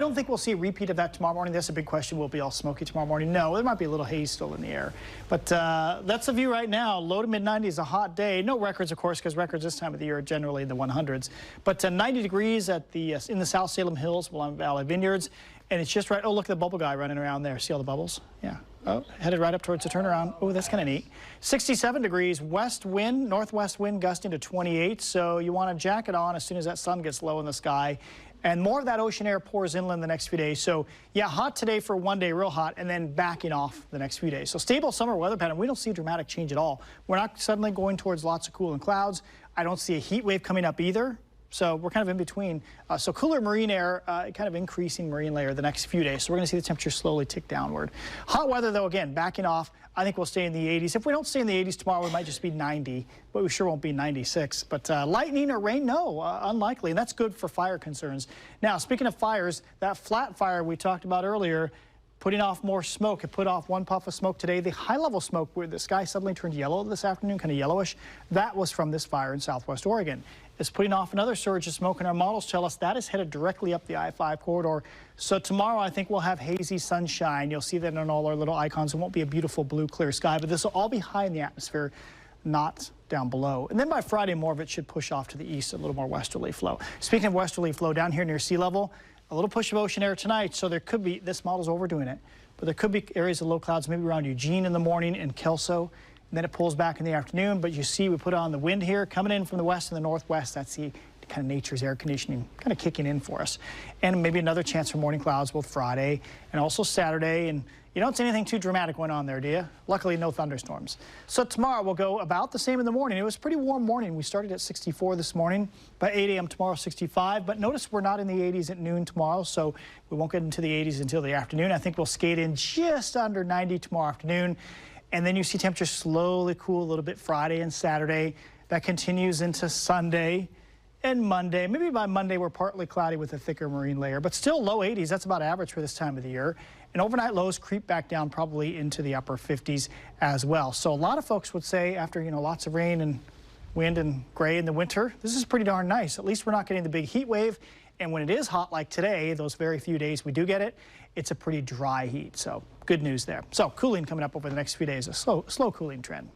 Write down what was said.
I don't think we'll see a repeat of that tomorrow morning. That's a big question. Will it be all smoky tomorrow morning? No, there might be a little haze still in the air. But that's the view right now. Low to mid-90s, a hot day. No records, of course, because records this time of the year are generally in the 100s. But 90 degrees at the in the South Salem Hills, Willamette Valley Vineyards. And it's just right. Oh, look at the bubble guy running around there. See all the bubbles? Yeah. Oh, headed right up towards the turnaround. Oh, that's kind of neat. 67 degrees, west wind, northwest wind gusting to 28. So you want a jacket on as soon as that sun gets low in the sky. And more of that ocean air pours inland the next few days. So, yeah, hot today for one day, real hot, and then backing off the next few days. So stable summer weather pattern. We don't see a dramatic change at all. We're not suddenly going towards lots of cooling clouds. I don't see a heat wave coming up either. So we're kind of in between. So cooler marine air, kind of increasing marine layer the next few days. So we're going to see the temperature slowly tick downward. Hot weather, though, again, backing off. I think we'll stay in the 80s. If we don't stay in the 80s tomorrow, we might just be 90, but we sure won't be 96. But lightning or rain, no, unlikely. And that's good for fire concerns. Now, speaking of fires, that flat fire we talked about earlier, putting off more smoke. It put off one puff of smoke today. The high-level smoke where the sky suddenly turned yellow this afternoon, kind of yellowish, that was from this fire in southwest Oregon. It's putting off another surge of smoke, and our models tell us that is headed directly up the I-5 corridor. So tomorrow I think we'll have hazy sunshine. You'll see that on all our little icons. It won't be a beautiful blue, clear sky, but this will all be high in the atmosphere, not down below. And then by Friday, more of it should push off to the east, a little more westerly flow. Speaking of westerly flow, down here near sea level, a little push of ocean air tonight, so there could be, this model's overdoing it, but there could be areas of low clouds maybe around Eugene in the morning and Kelso, and then it pulls back in the afternoon. But you see we put on the wind here coming in from the west and the northwest. That's the kind of nature's air conditioning kind of kicking in for us. And maybe another chance for morning clouds both Friday and also Saturday. And you don't see anything too dramatic going on there, do you? Luckily, no thunderstorms. So tomorrow we'll go about the same in the morning. It was a pretty warm morning. We started at 64 this morning. By 8 a.m. tomorrow, 65. But notice we're not in the 80s at noon tomorrow, so we won't get into the 80s until the afternoon. I think we'll skate in just under 90 tomorrow afternoon. And then you see temperatures slowly cool a little bit Friday and Saturday. That continues into Sunday and Monday. Maybe by Monday we're partly cloudy with a thicker marine layer, but still low 80s. That's about average for this time of the year. And overnight lows creep back down probably into the upper 50s as well. So a lot of folks would say after, you know, lots of rain and wind and gray in the winter, this is pretty darn nice. At least we're not getting the big heat wave. And when it is hot like today, those very few days we do get it, it's a pretty dry heat. So good news there. So cooling coming up over the next few days, a slow cooling trend.